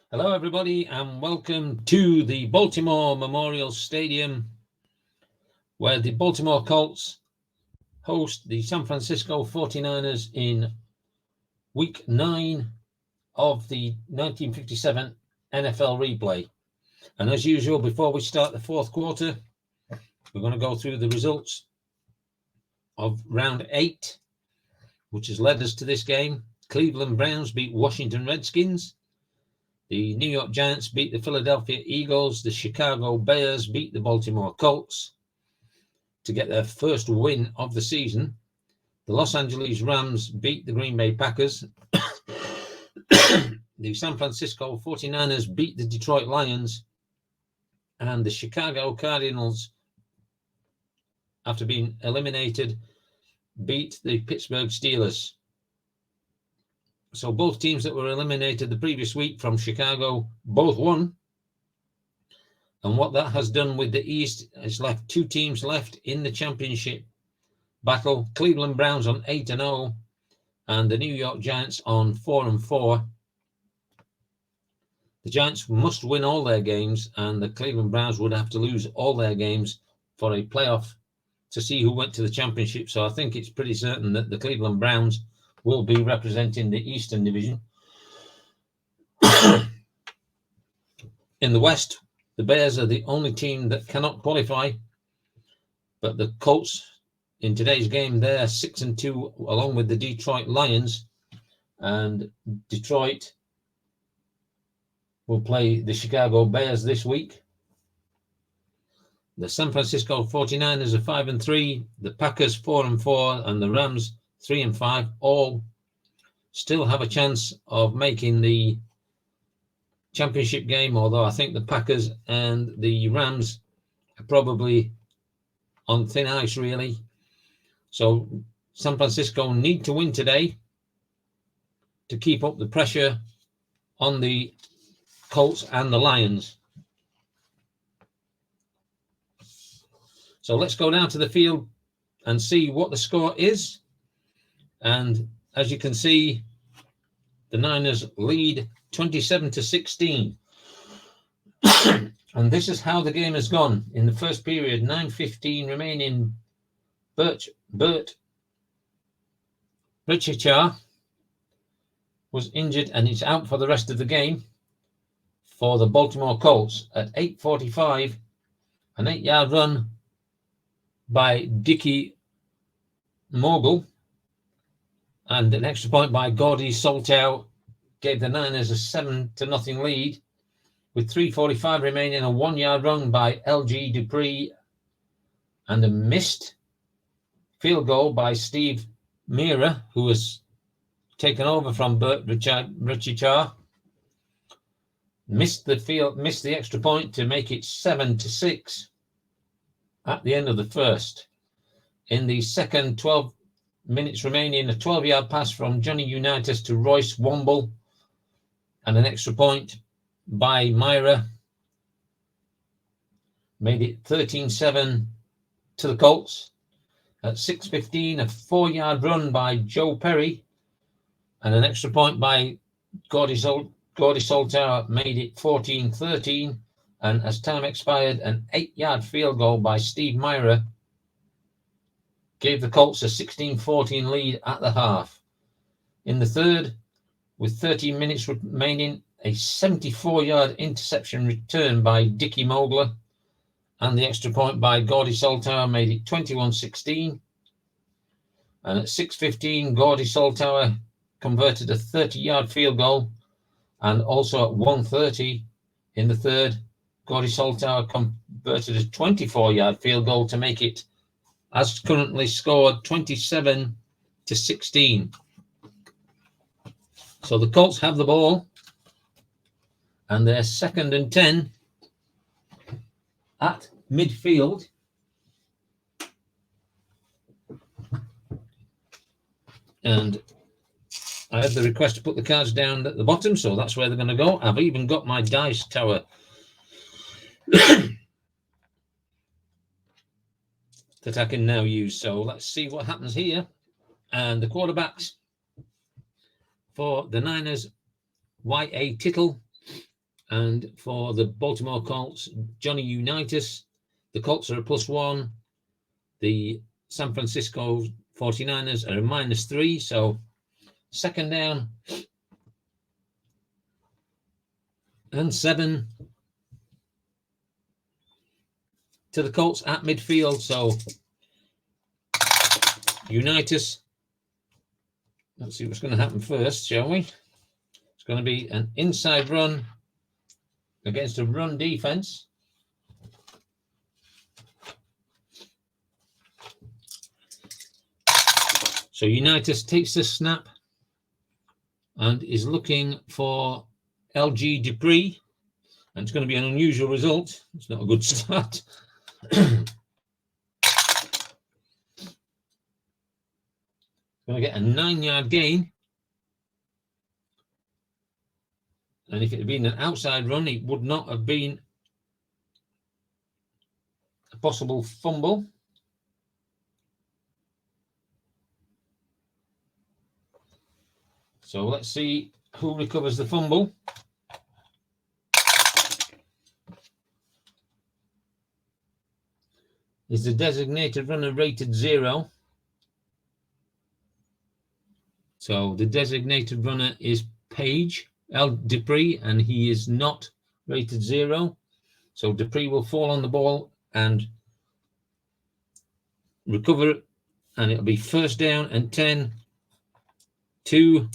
Hello, everybody, and welcome to the Baltimore Memorial Stadium, where the Baltimore Colts host the San Francisco 49ers in Week 9 of the 1957 NFL replay. And as usual, before we start the fourth quarter, we're going to go through the results of Round 8, which has led us to this game. Cleveland Browns beat Washington Redskins. The New York Giants beat the Philadelphia Eagles. The Chicago Bears beat the Baltimore Colts to get their first win of the season. The Los Angeles Rams beat the Green Bay Packers. The San Francisco 49ers beat the Detroit Lions. And the Chicago Cardinals, after being eliminated, beat the Pittsburgh Steelers. So both teams that were eliminated the previous week from Chicago both won. And what that has done with the East is left two teams left in the championship battle. Cleveland Browns on 8-0 and the New York Giants on 4-4. The Giants must win all their games and the Cleveland Browns would have to lose all their games for a playoff to see who went to the championship. So I think it's pretty certain that the Cleveland Browns will be representing the Eastern Division. In the West, the Bears are the only team that cannot qualify, but the Colts in today's game, they're 6-2 along with the Detroit Lions, and Detroit will play the Chicago Bears this week. The San Francisco 49ers are 5-3, the Packers 4-4, and the Rams 3-5, all still have a chance of making the championship game, although I think the Packers and the Rams are probably on thin ice, really. So San Francisco need to win today to keep up the pressure on the Colts and the Lions. So let's go down to the field and see what the score is. And as you can see, the Niners lead 27-16. And this is how the game has gone. In the first period, 9:15 remaining, Bert Richard was injured and is out for the rest of the game for the Baltimore Colts. At 8:45, an 8-yard run by Dickie Mogul and an extra point by Gordy Soltow gave the Niners a 7-0 lead. With 3:45 remaining, a 1-yard run by L.G. Dupree and a missed field goal by Steve Mira, who was taken over from Bert Richard. Missed the extra point to make it 7-6 at the end of the first. In the second, 12 minutes remaining, a 12-yard pass from Johnny Unitas to Royce Womble and an extra point by Myra made it 13-7 to the Colts. At 6:15, a 4-yard run by Joe Perry and an extra point by Gordy Soltow made it 14-13. And as time expired, an 8-yard field goal by Steve Myra gave the Colts a 16-14 lead at the half. In the third, with 13 minutes remaining, a 74-yard interception return by Dickie Mogler and the extra point by Gordy Soltow made it 21-16. And at 6:15, Gordy Soltow converted a 30-yard field goal. And also at 1:30 in the third, Gordy Soltow converted a 24-yard field goal to make it, as currently scored, 27-16. So the Colts have the ball, and they're 2nd and 10 at midfield. And I had the request to put the cards down at the bottom, so that's where they're going to go. I've even got my dice tower that I can now use. So let's see what happens here. And the quarterbacks for the Niners, Y.A. Tittle And for the Baltimore Colts, Johnny Unitas. The Colts are a +1. The San Francisco 49ers are a -3. So 2nd down and 7 to the Colts at midfield. So Unitas, let's see what's going to happen first, shall we? It's going to be an inside run against a run defense. So Unitas takes the snap and is looking for LG Dupree. And it's going to be an unusual result. It's not a good start. Going to get a 9-yard gain. And if it had been an outside run, it would not have been a possible fumble. So let's see who recovers the fumble. Is the designated runner rated 0? So the designated runner is Page L. Dupree, and he is not rated 0. So Dupree will fall on the ball and recover, and it'll be 1st down and 10 to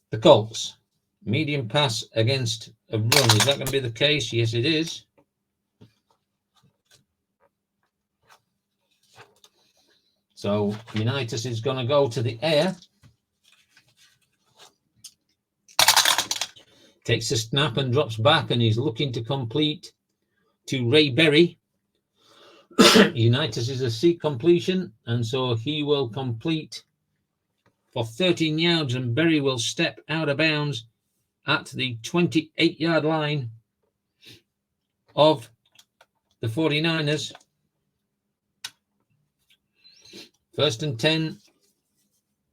the Colts. Medium pass against a run. Is that going to be the case? Yes, it is. So Unitas is going to go to the air. Takes a snap and drops back, and he's looking to complete to Ray Berry. Unitas is a C completion, and so he will complete for 13 yards, and Berry will step out of bounds at the 28-yard line of the 49ers. 1st and 10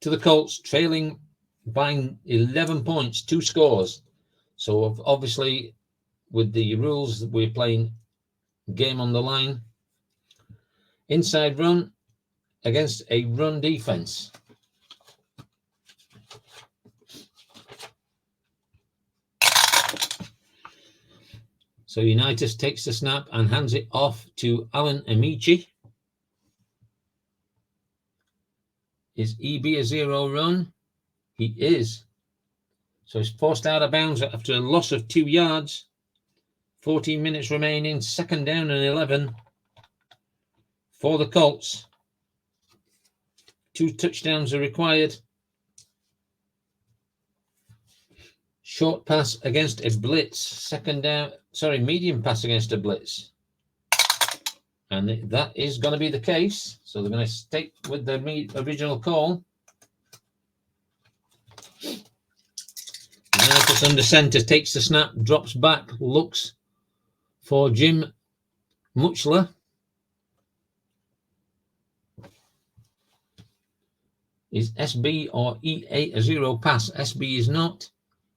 to the Colts, trailing by 11 points, 2 scores. So obviously, with the rules, we're playing game on the line. Inside run against a run defense. So Unitas takes the snap and hands it off to Alan Amici. Is EB a 0 run? He is. So he's forced out of bounds after a loss of 2 yards. 14 minutes remaining. 2nd down and 11 for the Colts. 2 touchdowns are required. Short pass against a blitz. Medium pass against a blitz. And that is going to be the case. So they're going to stick with the original call. Unitas under center, takes the snap, drops back, looks for Jim Muchler. Is SB or E8 a 0 pass? SB is not.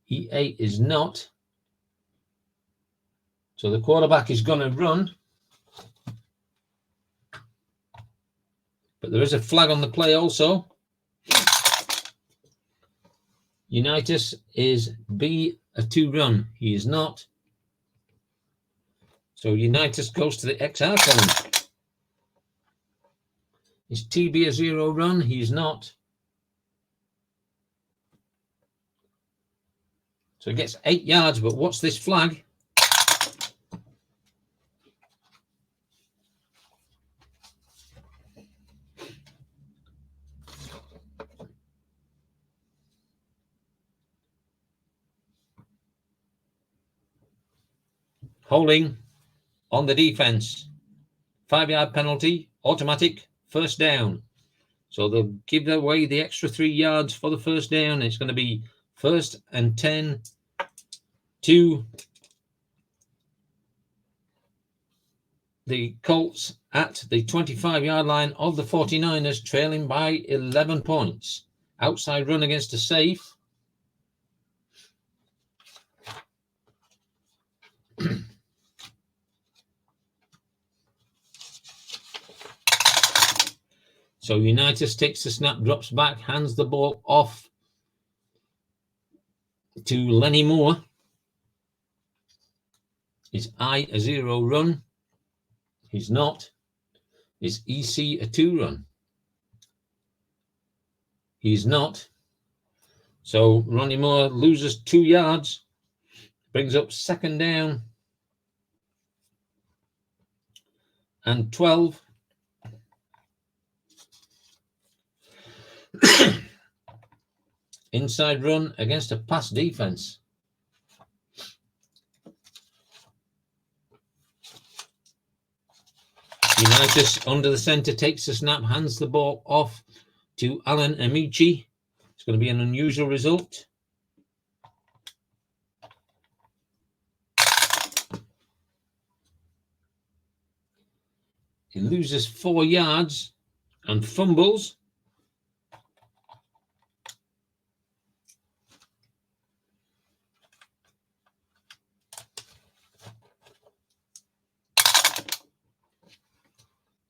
E8 is not. So the quarterback is going to run. But there is a flag on the play also. Unitas is B, a 2 run. He is not. So Unitas goes to the XR column. Is TB a 0 run? He is not. So he gets 8 yards, but what's this flag? Holding on the defense. 5-yard penalty, automatic, 1st down. So they'll give away the extra 3 yards for the 1st down. It's going to be 1st and 10 to the Colts at the 25-yard line of the 49ers, trailing by 11 points. Outside run against a safe. So Unitas takes the snap, drops back, hands the ball off to Lenny Moore. Is I a 0 run? He's not. Is EC a 2 run? He's not. So Ronnie Moore loses 2 yards, brings up 2nd down and 12. Inside run against a pass defense. Unitas under the center takes the snap, hands the ball off to Alan Amici. It's going to be an unusual result. He loses 4 yards and fumbles.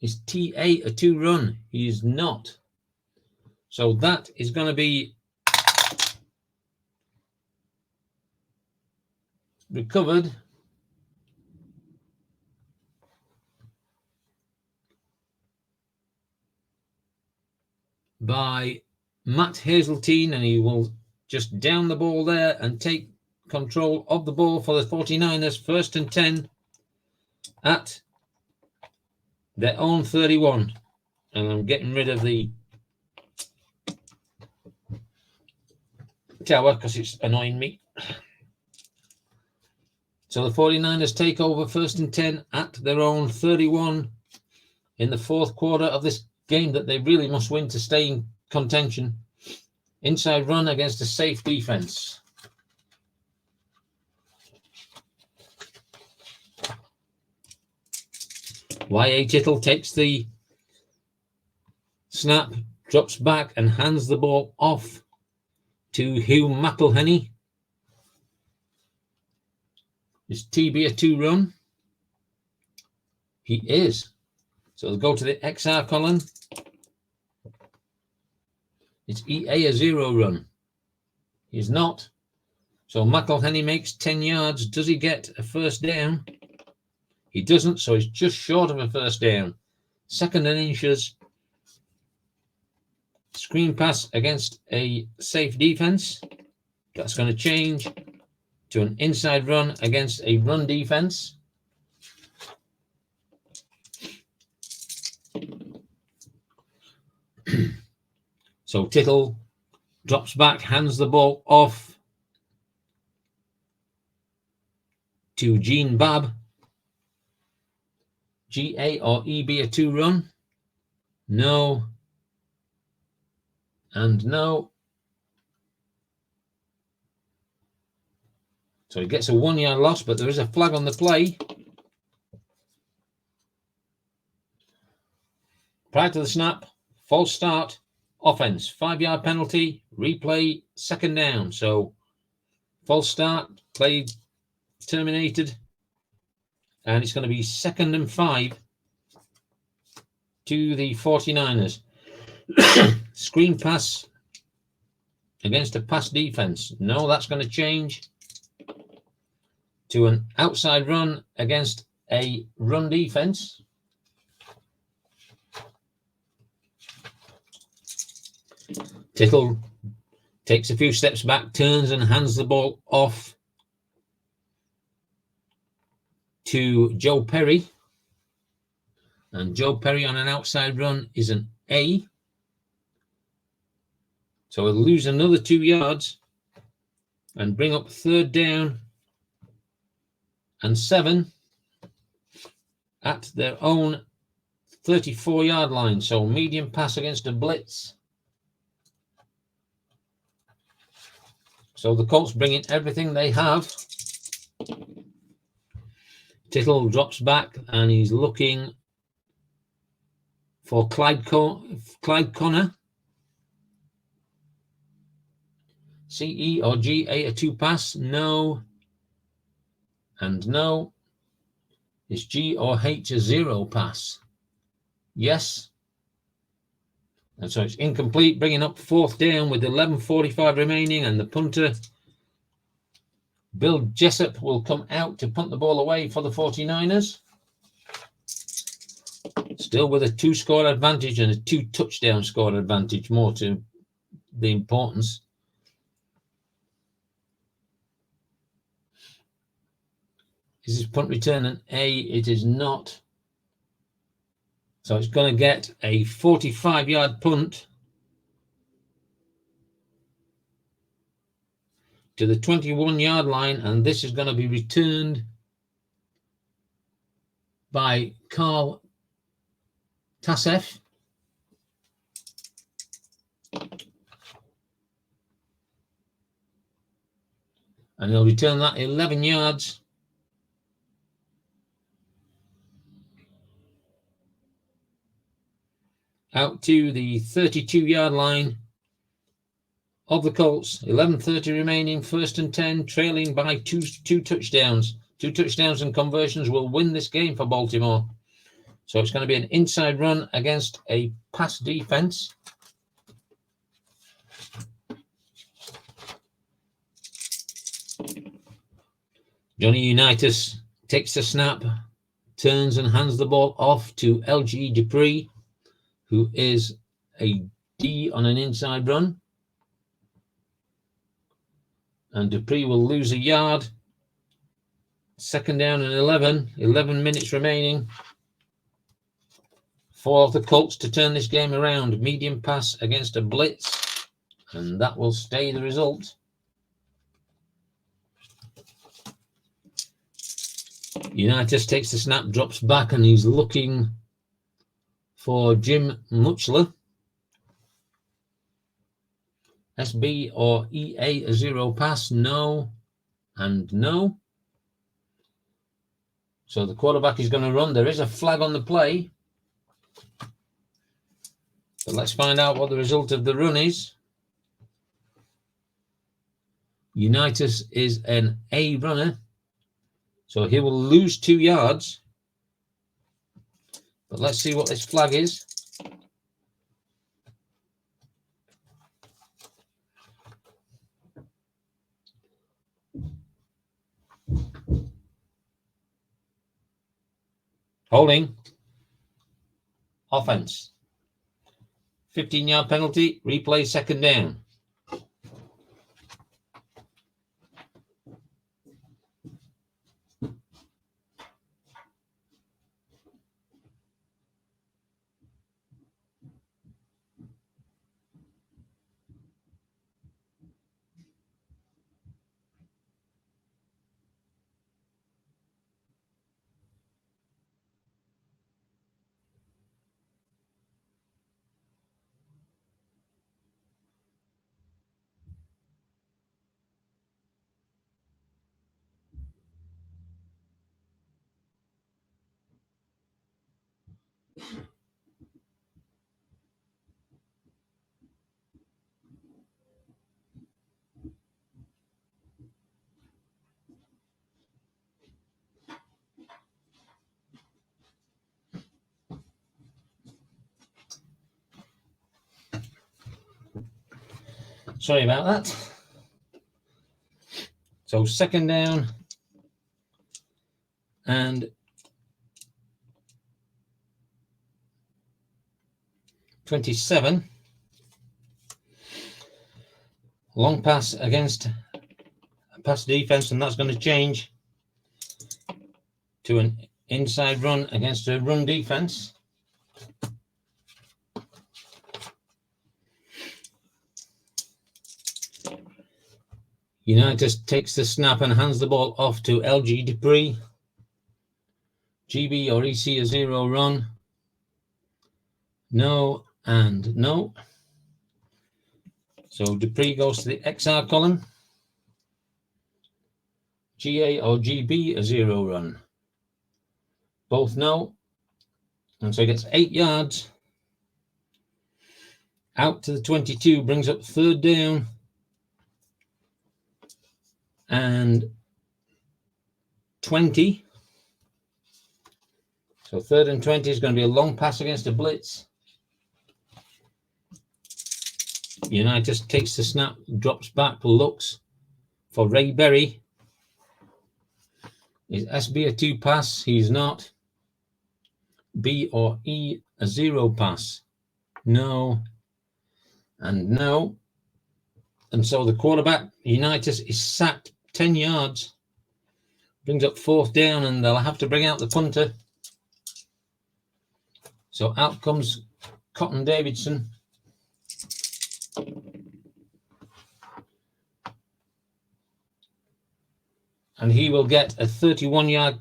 Is TA a 2 run? He is not. So that is going to be recovered by Matt Hazeltine, and he will just down the ball there and take control of the ball for the 49ers. 1st and 10 at their own 31. And I'm getting rid of the tower because it's annoying me. So the 49ers take over 1st and 10 at their own 31 in the 4th quarter of this game that they really must win to stay in contention. Inside run against a safe defense. Y.A. Tittle takes the snap, drops back and hands the ball off to Hugh McElhenney. Is TB a 2 run? He is. So they'll go to the XR column. It's EA a 0 run. He's not. So McElhenney makes 10 yards. Does he get a 1st down? He doesn't, so he's just short of a 1st down. 2nd and inches. Screen pass against a safe defense. That's going to change to an inside run against a run defense. So Tittle drops back, hands the ball off to Gene Babb. GA or EB a 2 run? No. And no. So he gets a 1 yard loss, but there is a flag on the play. Prior to the snap, false start, offense, 5 yard penalty, replay, 2nd down. So false start, play terminated. And it's going to be 2nd and 5 to the 49ers. Screen pass against a pass defense. No, that's going to change to an outside run against a run defense. Tittle takes a few steps back, turns and hands the ball off to Joe Perry. And Joe Perry on an outside run is an A. So he'll lose another 2 yards and bring up 3rd down and 7 at their own 34-yard line. So medium pass against a blitz. So the Colts bring in everything they have. Tittle drops back and he's looking for Clyde Connor. CE or GA a 2 pass? No. And no. Is G or H a zero pass? Yes. And so it's incomplete, bringing up 4th down with 11:45 remaining, and the punter, Bill Jessup, will come out to punt the ball away for the 49ers. Still with a 2-score advantage and a 2-touchdown score advantage, more to the importance. Is this punt return an A? It is not. So it's going to get a 45-yard punt to the 21-yard line, and this is going to be returned by Carl Tassef. And he'll return that 11 yards. Out to the 32-yard line of the Colts. 11:30 remaining, 1st and 10, trailing by two touchdowns. 2 touchdowns and conversions will win this game for Baltimore. So it's going to be an inside run against a pass defense. Johnny Unitas takes the snap, turns and hands the ball off to LG Dupree, who is a D on an inside run. And Dupree will lose a yard. 2nd down and 11. 11 minutes remaining for the Colts to turn this game around. Medium pass against a blitz. And that will stay the result. Unitas takes the snap, drops back, and he's looking for Jim Mutchler. SB or EA a zero pass? No and no. So the quarterback is going to run. There is a flag on the play. But let's find out what the result of the run is. Unitas is an A runner. So he will lose 2 yards. But let's see what this flag is. Holding. Offense. 15-yard penalty. Replay 2nd down. Sorry about that. So 2nd down and 27. Long pass against a pass defense, and that's going to change to an inside run against a run defense. Unitas takes the snap and hands the ball off to LG Dupree. GB or EC a zero run. No and no. So Dupree goes to the XR column. GA or GB a zero run. Both no. And so he gets 8 yards. Out to the 22, brings up 3rd down. And 20. So 3rd and 20 is going to be a long pass against a blitz. Unitas takes the snap, drops back, looks for Ray Berry. Is SB a 2 pass? He's not. B or E a 0 pass? No. And no. And so the quarterback, Unitas, is sacked 10 yards. Brings up 4th down, and they'll have to bring out the punter. So out comes Cotton Davidson. And he will get a 31-yard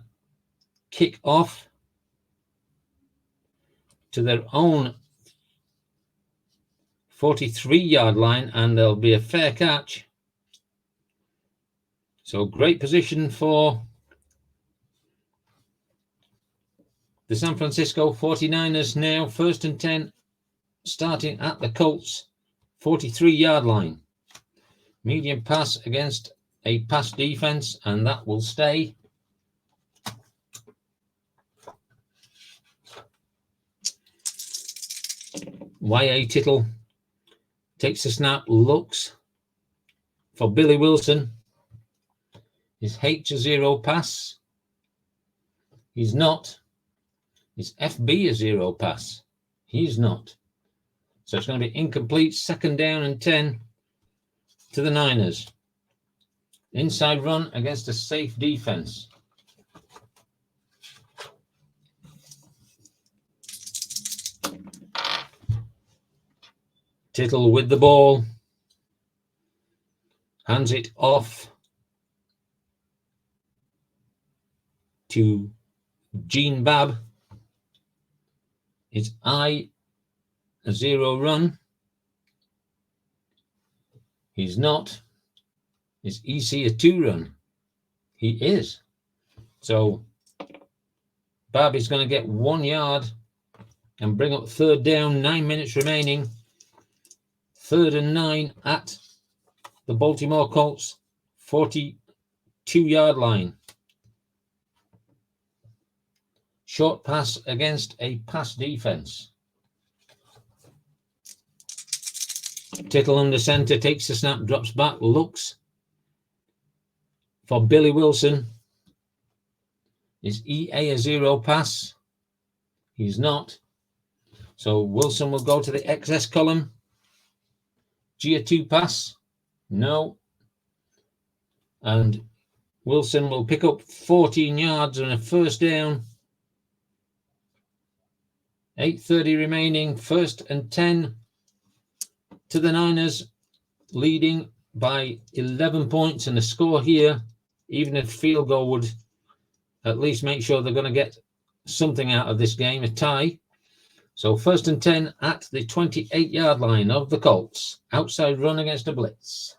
kick off to their own 43-yard line, and there'll be a fair catch. So great position for the San Francisco 49ers now. 1st and 10, starting at the Colts 43-yard line. Medium pass against a pass defense, and that will stay. Y.A. Tittle takes the snap, looks for Billy Wilson. Is H a 0 pass? He's not. Is FB a 0 pass? He's not. So it's going to be incomplete. 2nd down and 10 to the Niners. Inside run against a safe defense. Tittle with the ball. Hands it off to Gene Babb. Is I a 0 run? He's not. Is EC a 2 run? He is. So Babb is going to get 1 yard and bring up 3rd down, 9 minutes remaining. 3rd and 9 at the Baltimore Colts 42-yard line. Short pass against a pass defense. Tittle under center, takes the snap, drops back, looks for Billy Wilson. Is EA a 0 pass? He's not. So Wilson will go to the XS column. G a 2 pass? No. And Wilson will pick up 14 yards and a 1st down. 8:30 remaining, 1st and 10 to the Niners, leading by 11 points, and the score here, even a field goal would at least make sure they're going to get something out of this game, a tie. So 1st and 10 at the 28-yard line of the Colts. Outside run against a blitz.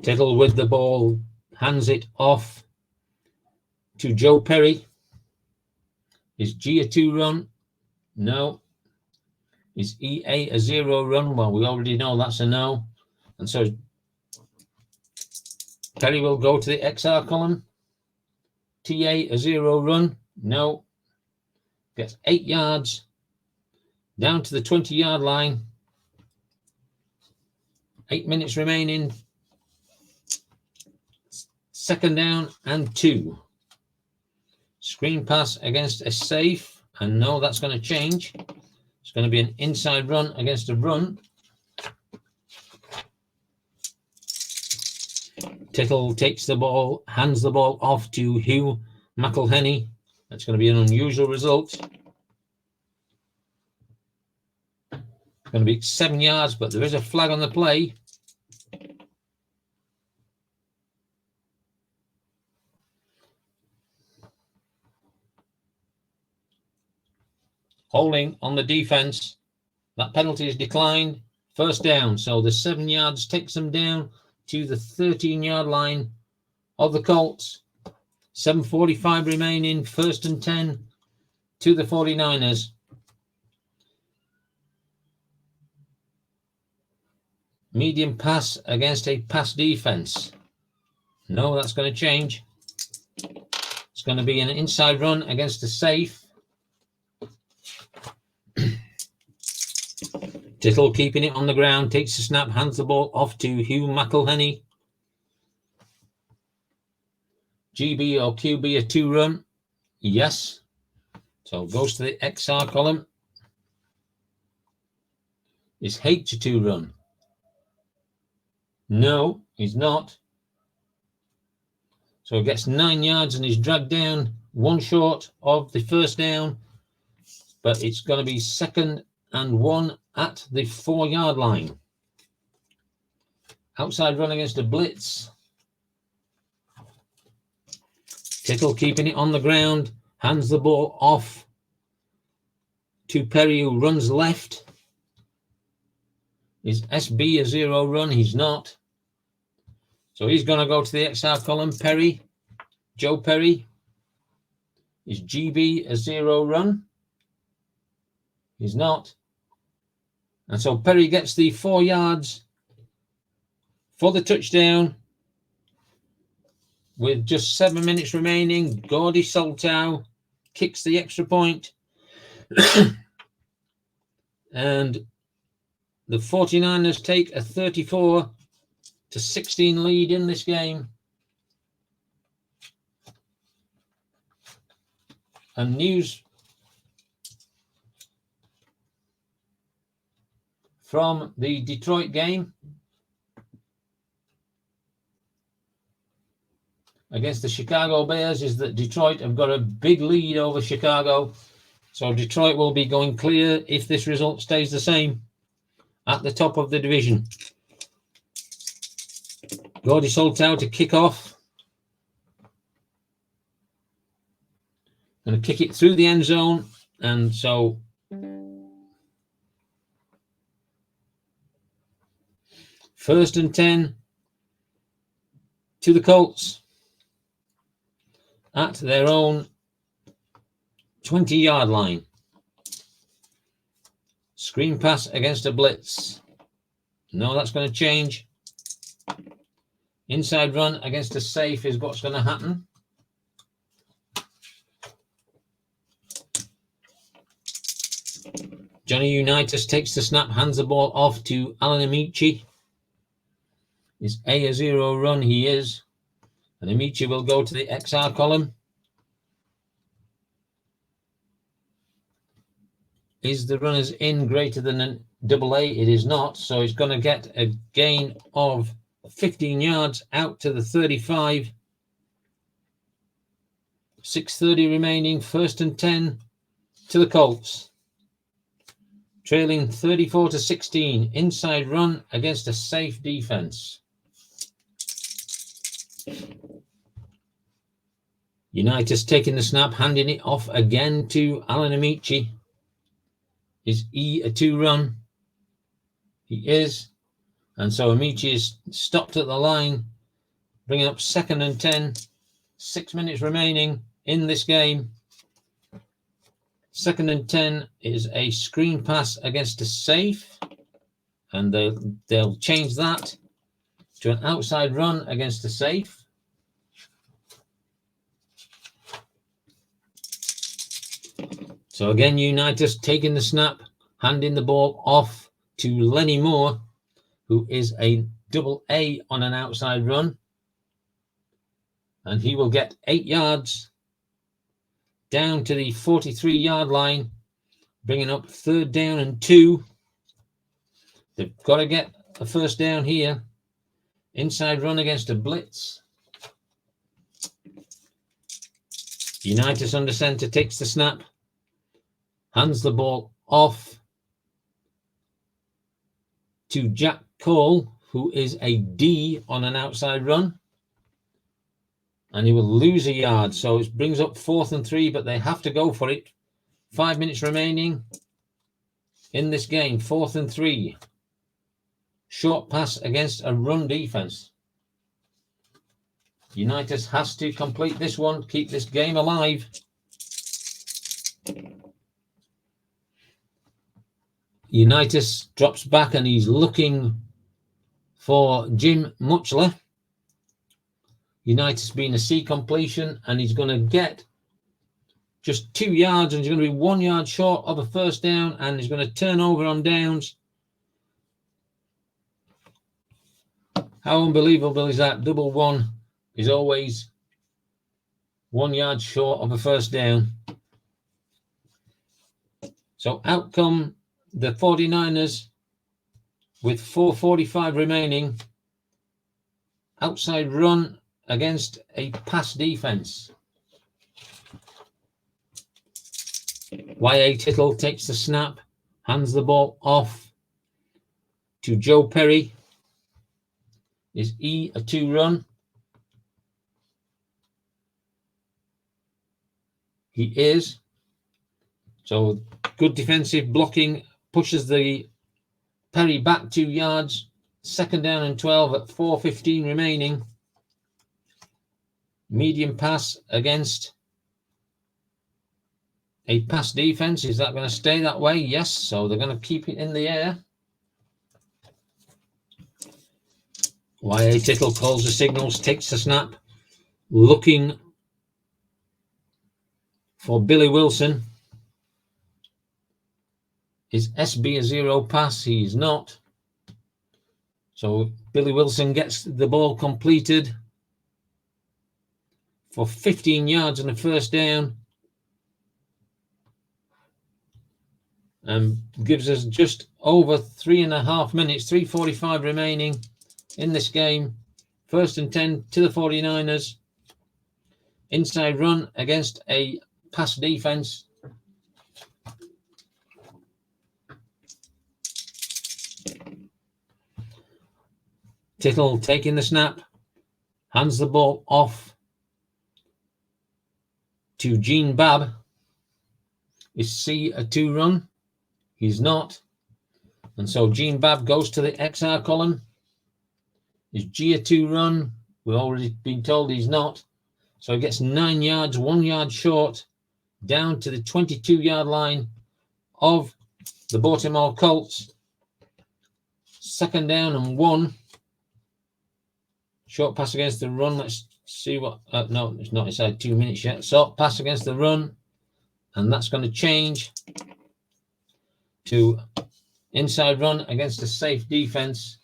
Tittle with the ball, hands it off to Joe Perry. Is G a 2 run? No. Is EA a 0 run? Well, we already know that's a no. And so Perry will go to the XR column. TA a 0 run? No. Gets 8 yards. Down to the 20-yard line. 8 minutes remaining. 2nd down and 2. Screen pass against a safe. And no, that's going to change. It's going to be an inside run against a run. Tittle takes the ball, hands the ball off to Hugh McElhenney. That's going to be an unusual result. It's going to be 7 yards, but there is a flag on the play. Holding on the defense. That penalty is declined. 1st down. So the 7 yards takes them down to the 13-yard line of the Colts. 7:45 remaining. 1st and 10 to the 49ers. Medium pass against a pass defense. No, that's going to change. It's going to be an inside run against a safe. Tittle keeping it on the ground, takes the snap, hands the ball off to Hugh McElhenney. GB or QB a 2-run? Yes. So goes to the XR column. Is H a 2-run? No, he's not. So he gets 9 yards and he's dragged down, 1 short of the first down. But it's going to be 2nd and 1 at the 4-yard line. Outside run against a blitz. Tittle keeping it on the ground, hands the ball off to Perry, who runs left. Is SB a 0-run? He's not. So he's going to go to the XR column. Perry, Joe Perry. Is GB a 0-run? He's not. And so Perry gets the 4 yards for the touchdown. With just 7 minutes remaining, Gordy Soltow kicks the extra point. And the 49ers take a 34-16 lead in this game. And news from the Detroit game against the Chicago Bears is that Detroit have got a big lead over Chicago. So Detroit will be going clear if this result stays the same at the top of the division. Gordy Soltow to kick off. Going to kick it through the end zone. And so first and 10 to the Colts at their own 20-yard line. Screen pass against a blitz. No, that's going to change. Inside run against a safe is what's going to happen. Johnny Unitas takes the snap, hands the ball off to Alan Amici. Is A a 0-run? He is. And Amici will go to the XR column. Is the runners in greater than an AA? It is not. So he's going to get a gain of 15 yards out to the 35. 6:30 remaining. First and 10 to the Colts. Trailing 34-16. Inside run against a safe defense. Unitas taking the snap, handing it off again to Alan Amici. Is E a 2-run? He is. And so Amici is stopped at the line, bringing up 2nd and 10. 6 minutes remaining in this game. 2nd and 10 is a screen pass against a safe. And they'll change that to an outside run against a safe. So again, Unitas taking the snap, handing the ball off to Lenny Moore, who is a AA on an outside run. And he will get 8 yards down to the 43-yard line, bringing up 3rd down and 2. They've got to get a first down here. Inside run against a blitz. Unitas under center takes the snap, hands the ball off to Jack Cole, who is a D on an outside run. And he will lose a yard. So it brings up 4th and 3, but they have to go for it. 5 minutes remaining in this game. 4th and 3. Short pass against a run defense. Unitas has to complete this one, keep this game alive. Unitas drops back and he's looking for Jim Muchler. United's been a C completion, and he's going to get just 2 yards, and he's going to be 1 yard short of a first down, and he's going to turn over on downs. How unbelievable is that? Double one is always 1 yard short of a first down. So out come the 49ers with 4:45 remaining. Outside run against a pass defense. Y.A. Tittle takes the snap, hands the ball off to Joe Perry. Is E a 2-run? He is. So good defensive blocking pushes the Perry back 2 yards. 2nd down and 12 at 4:15 remaining. Medium pass against a pass defense. Is that going to stay that way? Yes. So they're going to keep it in the air. Y.A. Tittle calls the signals, takes the snap, looking for Billy Wilson. Is SB a 0 pass? He is not. So Billy Wilson gets the ball completed for 15 yards and a first down. And gives us just over 3.5 minutes, 3:45 remaining in this game. 1st and 10 to the 49ers. Inside run against a pass defense. Tittle taking the snap, hands the ball off to Gene Babb. Is C a 2-run? He's not. And so Gene Babb goes to the XR column. Is G a 2-run? We've already been told he's not. So he gets 9 yards, 1 yard short, down to the 22-yard line of the Baltimore Colts. 2nd down and 1. Short pass against the run. Let's see what... no, it's not inside 2 minutes yet. Short pass against the run. And that's going to change to inside run against a safe defense.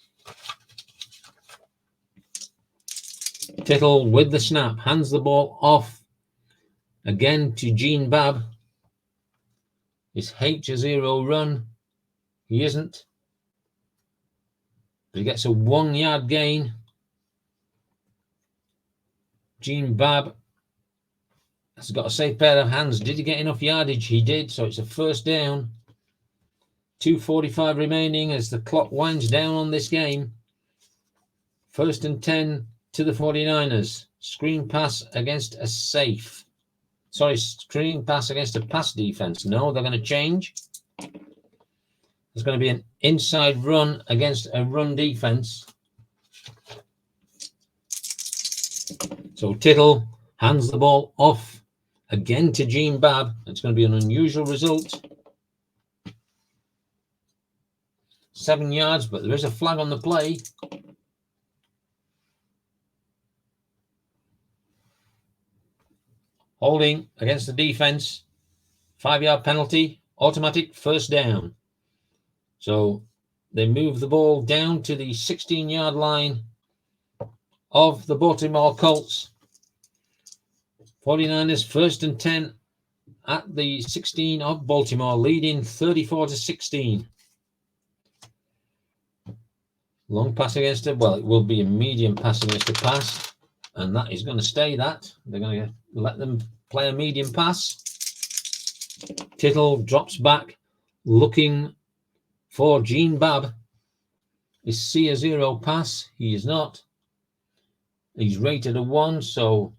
Tittle with the snap, hands the ball off again to Gene Babb. Is H a 0 run? He isn't. But he gets a 1 yard gain. Gene Babb has got a safe pair of hands. Did he get enough yardage? He did. So it's a first down. 2:45 remaining as the clock winds down on this game. 1st and 10 to the 49ers. Screen pass against a safe. Sorry, screen pass against a pass defense. No, they're going to change. There's going to be an inside run against a run defense. So Tittle hands the ball off again to Gene Babb. It's going to be an unusual result. 7 yards, but there is a flag on the play. Holding against the defense. 5-yard penalty. Automatic first down. So they move the ball down to the 16-yard line of the Baltimore Colts. 49ers 1st and 10 at the 16 of Baltimore, leading 34-16. Long pass against it. Well, it will be a medium pass against a pass, and that is going to stay that. They're going to let them play a medium pass. Tittle drops back, looking for Gene Babb. Is C a 0 pass? He is not. He's rated a 1, so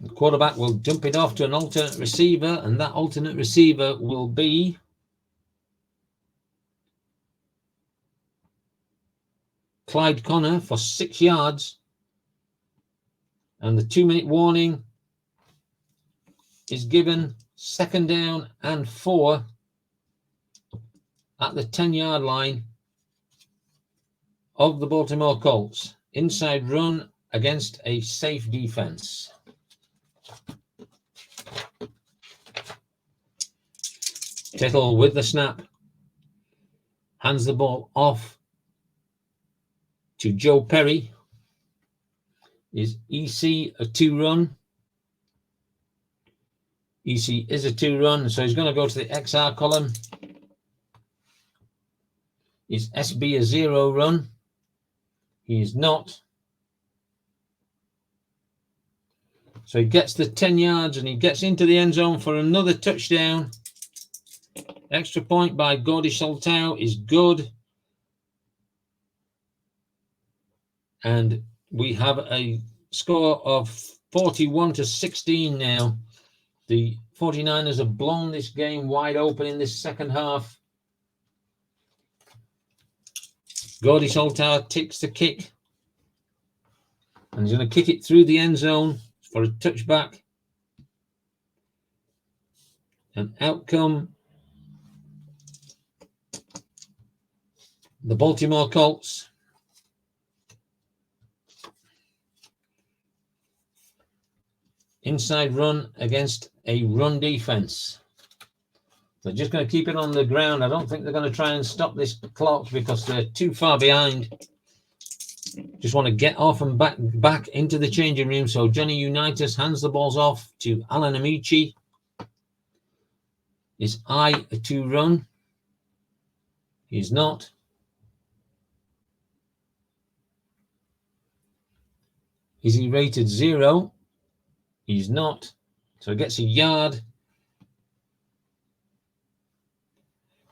the quarterback will dump it off to an alternate receiver, and that alternate receiver will be Clyde Connor for 6 yards. And the 2-minute warning is given. 2nd down and 4 at the 10-yard line. of the Baltimore Colts. Inside run against a safe defense. Tittle with the snap. Hands the ball off to Joe Perry. Is EC a 2-run? EC is a 2-run, so he's going to go to the XR column. Is SB a 0-run? He is not. So he gets the 10 yards and he gets into the end zone for another touchdown. Extra point by Gordy Soltau is good. And we have a score of 41-16 now. The 49ers have blown this game wide open in this second half. Gordy Soltau takes the kick. And he's going to kick it through the end zone for a touchback. And out come the Baltimore Colts. Inside run against a run defense. They're just going to keep it on the ground. I don't think they're going to try and stop this clock because they're too far behind. Just want to get off and back into the changing room. So Johnny Unitas hands the balls off to Alan Amici. Is I a 2-run? He's not. Is he rated 0? He's not. So he gets a yard.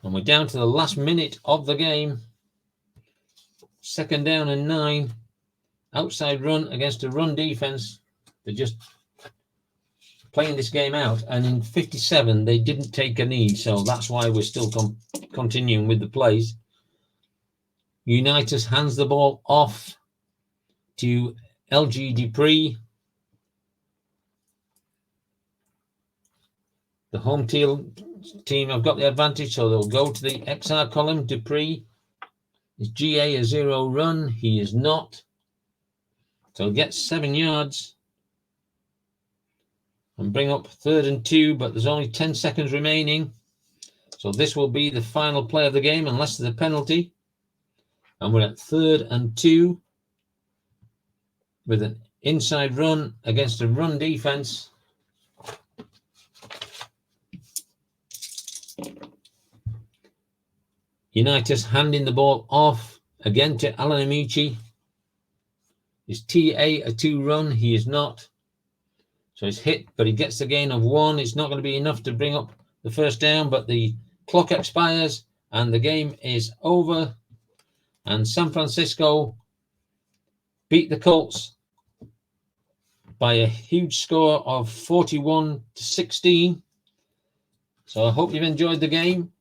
And we're down to the last minute of the game. 2nd down and 9. Outside run against a run defense. They're just playing this game out. And in 57, they didn't take a knee. So that's why we're still continuing with the plays. Unitas hands the ball off to LG Dupree. The home team have got the advantage, so they'll go to the XR column. Dupree. Is GA a 0-run? He is not. So he'll get 7 yards. And bring up 3rd and 2, but there's only 10 seconds remaining. So this will be the final play of the game unless there's a penalty. And we're at 3rd and 2 with an inside run against a run defense. Unitas handing the ball off again to Alan Amici. Is TA a 2-run? He is not. So he's hit, but he gets the gain of 1. It's not going to be enough to bring up the first down, but the clock expires and the game is over. And San Francisco beat the Colts by a huge score of 41-16. So I hope you've enjoyed the game.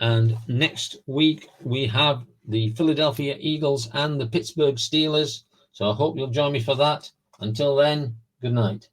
And next week, we have the Philadelphia Eagles and the Pittsburgh Steelers. So I hope you'll join me for that. Until then, good night.